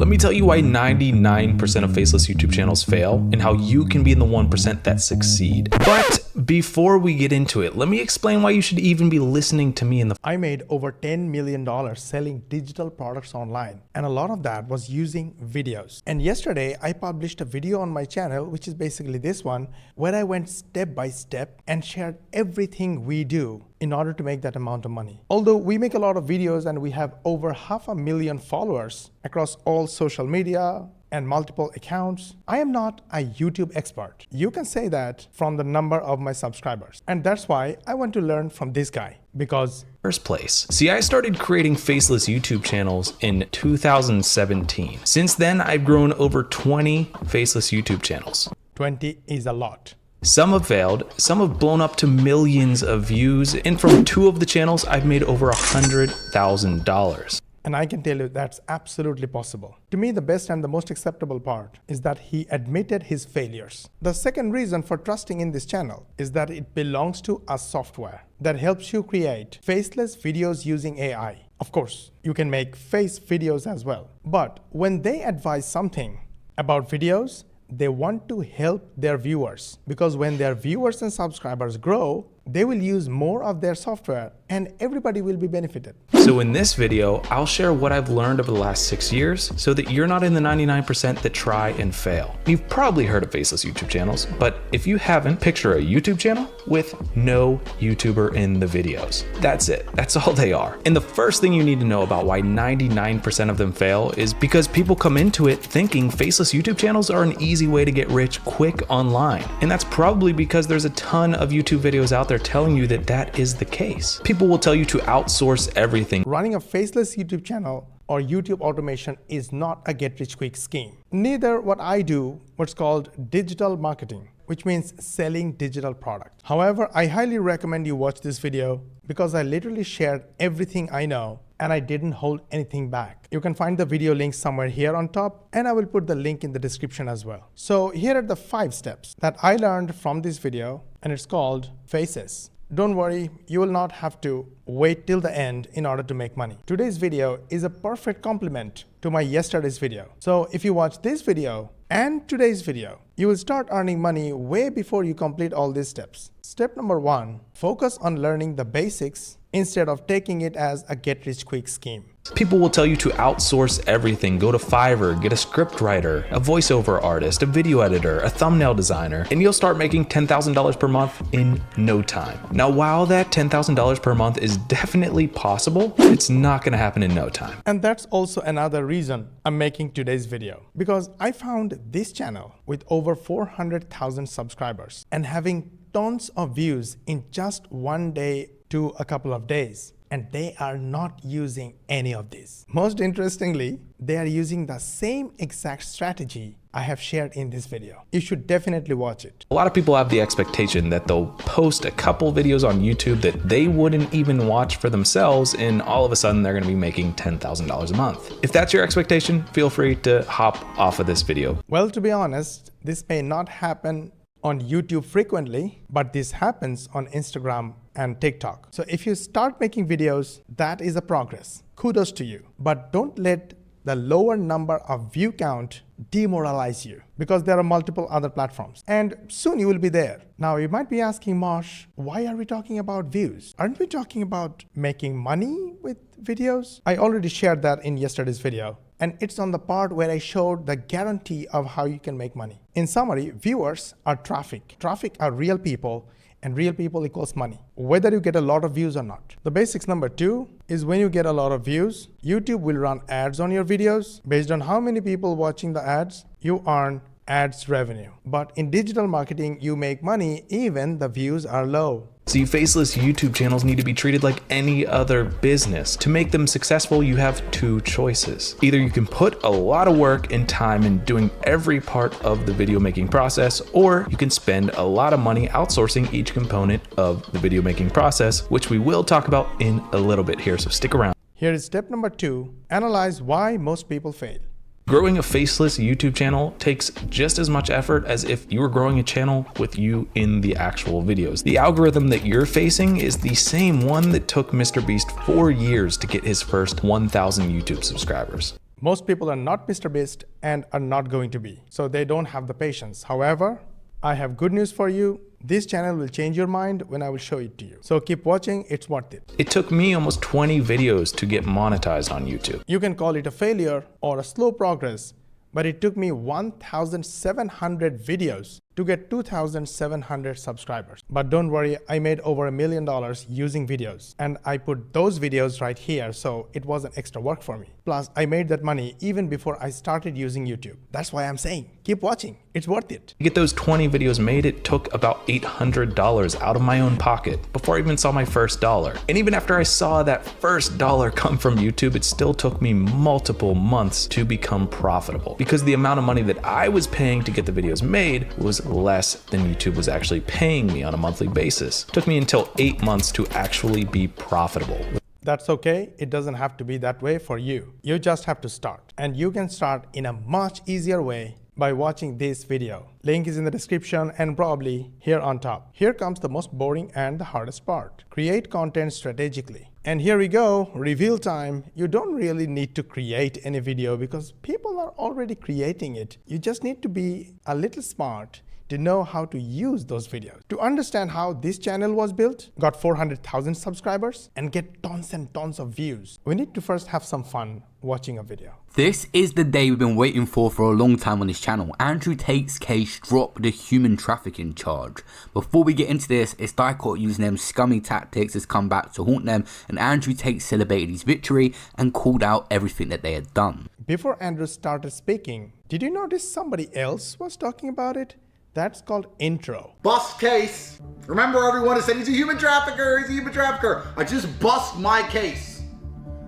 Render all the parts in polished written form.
Let me tell you why 99% of faceless YouTube channels fail and how you can be in the 1% that succeed. But before we get into it, let me explain why you should even be listening to me in the I made over $10 million selling digital products online, and a lot of that was using videos. And yesterday I published a video on my channel, which is basically this one, where I went step by step and shared everything we do in order to make that amount of money. Although we make a lot of videos and we have over 500,000 followers across all social media and multiple accounts, I am not a YouTube expert. You can say that from the number of my subscribers. And that's why I want to learn from this guy, because first place. See, I started creating faceless YouTube channels in 2017. Since then, I've grown over 20 faceless YouTube channels. 20 is a lot. Some have failed, some have blown up to millions of views, and from 2 of the channels, I've made over $100,000. And I can tell you that's absolutely possible. To me, the best and the most acceptable part is that he admitted his failures. The second reason for trusting in this channel is that it belongs to a software that helps you create faceless videos using AI. Of course, you can make face videos as well. But when they advise something about videos, they want to help their viewers, because when their viewers and subscribers grow, they will use more of their software and everybody will be benefited. So in this video, I'll share what I've learned over the last 6 years so that you're not in the 99% that try and fail. You've probably heard of faceless YouTube channels, but if you haven't, picture a YouTube channel with no YouTuber in the videos. That's it. That's all they are. And the first thing you need to know about why 99% of them fail is because people come into it thinking faceless YouTube channels are an easy way to get rich quick online. And that's probably because there's a ton of YouTube videos out there telling you that that is the case. People will tell you to outsource everything. Running a faceless YouTube channel or YouTube automation is not a get-rich-quick scheme. Neither what I do, what's called digital marketing, which means selling digital products. However, I highly recommend you watch this video because I literally shared everything I know and I didn't hold anything back. You can find the video link somewhere here on top, and I will put the link in the description as well. So here are the 5 steps that I learned from this video, and it's called Faces. Don't worry, you will not have to wait till the end in order to make money. Today's video is a perfect complement to my yesterday's video. So if you watch this video and today's video, you will start earning money way before you complete all these steps. Step number 1, focus on learning the basics instead of taking it as a get-rich-quick scheme. People will tell you to outsource everything. Go to Fiverr, get a script writer, a voiceover artist, a video editor, a thumbnail designer, and you'll start making $10,000 per month in no time. Now, while that $10,000 per month is definitely possible, it's not gonna happen in no time. And that's also another reason I'm making today's video, because I found this channel with over 400,000 subscribers and having tons of views in just one day to a couple of days. And they are not using any of this. Most interestingly, they are using the same exact strategy I have shared in this video. You should definitely watch it. A lot of people have the expectation that they'll post a couple videos on YouTube that they wouldn't even watch for themselves, and all of a sudden they're gonna be making $10,000 a month. If that's your expectation, feel free to hop off of this video. Well, to be honest, this may not happen on YouTube frequently, but this happens on Instagram and TikTok. So if you start making videos, that is a progress. Kudos to you. But don't let the lower number of view count demoralize you, because there are multiple other platforms and soon you will be there. Now you might be asking, Mosh, why are we talking about views? Aren't we talking about making money with videos? I already shared that in yesterday's video, and it's on the part where I showed the guarantee of how you can make money. In summary, viewers are traffic. Traffic are real people, and real people equals money, whether you get a lot of views or not. The basics number 2 is when you get a lot of views, YouTube will run ads on your videos. Based on how many people watching the ads, you earn ads revenue. But in digital marketing, you make money even the views are low. See, faceless YouTube channels need to be treated like any other business. To make them successful, you have 2 choices. Either you can put a lot of work and time in doing every part of the video making process, or you can spend a lot of money outsourcing each component of the video making process, which we will talk about in a little bit here, so stick around. Here is step number 2, analyze why most people fail. Growing a faceless YouTube channel takes just as much effort as if you were growing a channel with you in the actual videos. The algorithm that you're facing is the same one that took Mr. Beast 4 years to get his first 1,000 YouTube subscribers. Most people are not Mr. Beast and are not going to be, so they don't have the patience. However, I have good news for you. This channel will change your mind when I will show it to you. So keep watching, it's worth it. It took me almost 20 videos to get monetized on YouTube. You can call it a failure or a slow progress, but it took me 1,700 videos to get 2,700 subscribers. But don't worry, I made over $1 million using videos, and I put those videos right here, so it wasn't extra work for me. Plus, I made that money even before I started using YouTube. That's why I'm saying, keep watching, it's worth it. To get those 20 videos made, it took about $800 out of my own pocket before I even saw my first dollar. And even after I saw that first dollar come from YouTube, it still took me multiple months to become profitable because the amount of money that I was paying to get the videos made was less than YouTube was actually paying me on a monthly basis. It took me until 8 months to actually be profitable. That's okay, it doesn't have to be that way for you. You just have to start. And you can start in a much easier way by watching this video. Link is in the description and probably here on top. Here comes the most boring and the hardest part. Create content strategically. And here we go, reveal time. You don't really need to create any video because people are already creating it. You just need to be a little smart to know how to use those videos. To understand how this channel was built, got 400,000 subscribers, and get tons and tons of views, we need to first have some fun watching a video. This is the day we've been waiting for a long time on this channel. Andrew Tate's case dropped the human trafficking charge. Before we get into this, it's guy caught using them scummy tactics has come back to haunt them, and Andrew Tate celebrated his victory and called out everything that they had done. Before Andrew started speaking, did you notice somebody else was talking about it? That's called intro. Bust case. Remember, everyone has said he's a human trafficker, he's a human trafficker. I just bust my case.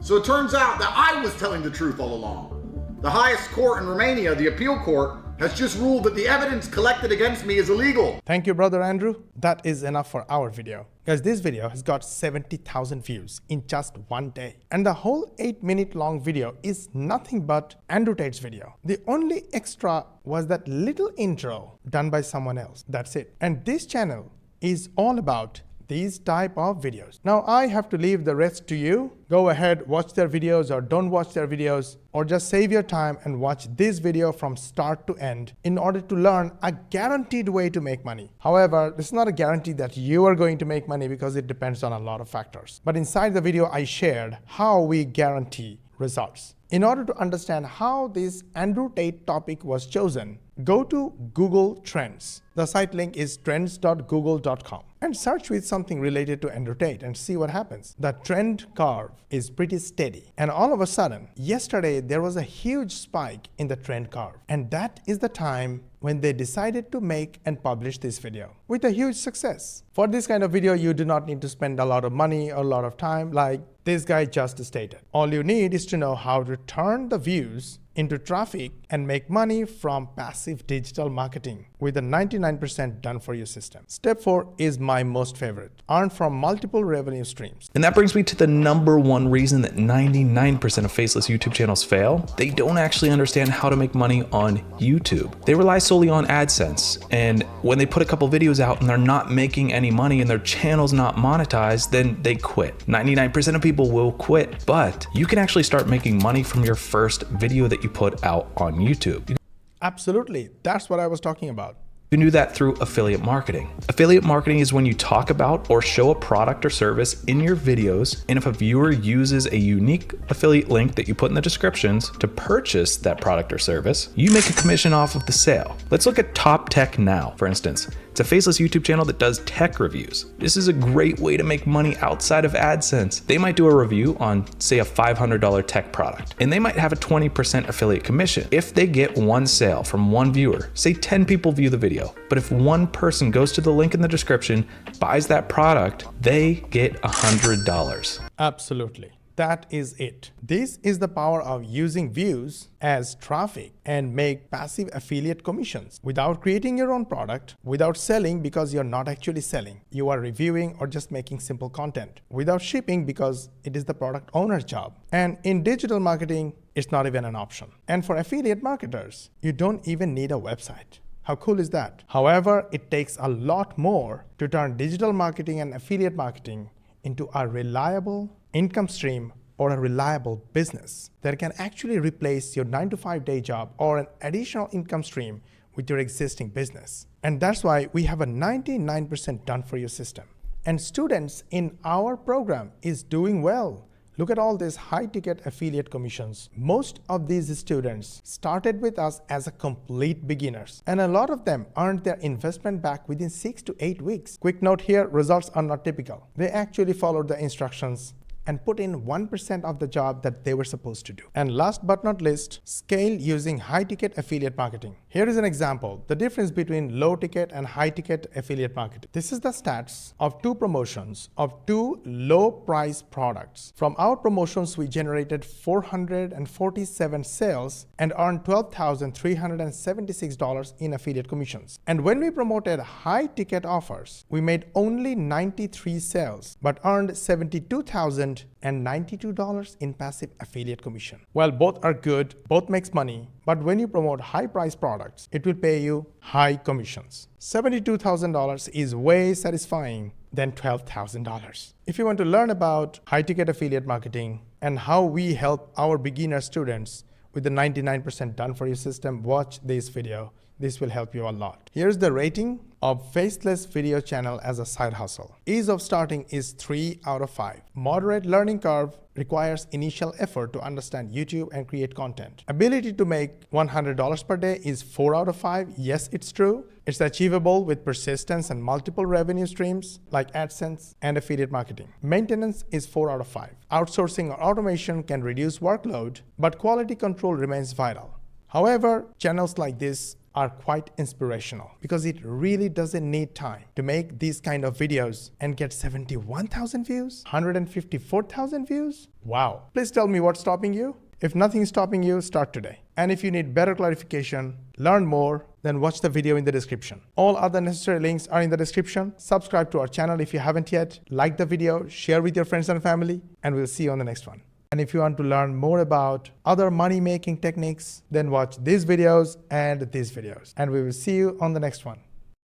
So it turns out that I was telling the truth all along. The highest court in Romania, the appeal court, has just ruled that the evidence collected against me is illegal. Thank you, brother Andrew. That is enough for our video. Guys, this video has got 70,000 views in just one day. And the whole 8-minute long video is nothing but Andrew Tate's video. The only extra was that little intro done by someone else. That's it. And this channel is all about these type of videos. Now I have to leave the rest to you. Go ahead, watch their videos or don't watch their videos, or just save your time and watch this video from start to end in order to learn a guaranteed way to make money. However, this is not a guarantee that you are going to make money because it depends on a lot of factors. But inside the video, I shared how we guarantee results. In order to understand how this Andrew Tate topic was chosen, go to Google Trends. The site link is trends.google.com and search with something related to Andrew Tate and see what happens. The trend curve is pretty steady. And all of a sudden, yesterday there was a huge spike in the trend curve. And that is the time when they decided to make and publish this video with a huge success. For this kind of video, you do not need to spend a lot of money or a lot of time like this guy just stated. All you need is to know how to turn the views into traffic and make money from passive digital marketing with a 99% done for you system. Step 4 is my most favorite. Earn from multiple revenue streams. And that brings me to the #1 reason that 99% of faceless YouTube channels fail. They don't actually understand how to make money on YouTube. They rely solely on AdSense. And when they put a couple videos out and they're not making any money and their channel's not monetized, then they quit. 99% of people will quit, but you can actually start making money from your first video that you put out on YouTube. Absolutely, that's what I was talking about. You can do that through affiliate marketing. Affiliate marketing is when you talk about or show a product or service in your videos, and if a viewer uses a unique affiliate link that you put in the descriptions to purchase that product or service, you make a commission off of the sale. Let's look at Top Tech Now, for instance. It's a faceless YouTube channel that does tech reviews. This is a great way to make money outside of AdSense. They might do a review on, say, a $500 tech product, and they might have a 20% affiliate commission. If they get one sale from one viewer, say 10 people view the video, but if one person goes to the link in the description, buys that product, they get $100. Absolutely. That is it. This is the power of using views as traffic and make passive affiliate commissions without creating your own product, without selling because you're not actually selling. You are reviewing or just making simple content, without shipping because it is the product owner's job. And in digital marketing, it's not even an option. And for affiliate marketers, you don't even need a website. How cool is that? However, it takes a lot more to turn digital marketing and affiliate marketing into a reliable income stream or a reliable business that can actually replace your 9-to-5 day job or an additional income stream with your existing business. And that's why we have a 99% done for you system. And students in our program is doing well. Look at all these high-ticket affiliate commissions. Most of these students started with us as a complete beginners, and a lot of them earned their investment back within 6 to 8 weeks. Quick note here, results are not typical. They actually followed the instructions and put in 1% of the job that they were supposed to do. And last but not least, scale using high-ticket affiliate marketing. Here is an example, the difference between low-ticket and high-ticket affiliate marketing. This is the stats of 2 promotions of 2 low-price products. From our promotions, we generated 447 sales and earned $12,376 in affiliate commissions. And when we promoted high-ticket offers, we made only 93 sales, but earned $72,092 in passive affiliate commission. Well, both are good, both makes money, but when you promote high price products, it will pay you high commissions. $72,000 is way satisfying than $12,000. If you want to learn about high ticket affiliate marketing and how we help our beginner students with the 99% done for you system, watch this video. This will help you a lot. Here's the rating of faceless video channel as a side hustle. Ease of starting is 3 out of 5. Moderate learning curve requires initial effort to understand YouTube and create content. Ability to make $100 per day is 4 out of 5. Yes, it's true. It's achievable with persistence and multiple revenue streams like AdSense and affiliate marketing. Maintenance is 4 out of 5. Outsourcing or automation can reduce workload, but quality control remains vital. However, channels like this are quite inspirational because it really doesn't need time to make these kind of videos and get 71,000 views, 154,000 views. Wow. Please tell me what's stopping you. If nothing is stopping you, start today. And if you need better clarification, learn more, then watch the video in the description. All other necessary links are in the description. Subscribe to our channel if you haven't yet. Like the video, share with your friends and family, and we'll see you on the next one. And if you want to learn more about other money-making techniques, then watch these videos and these videos. And we will see you on the next one.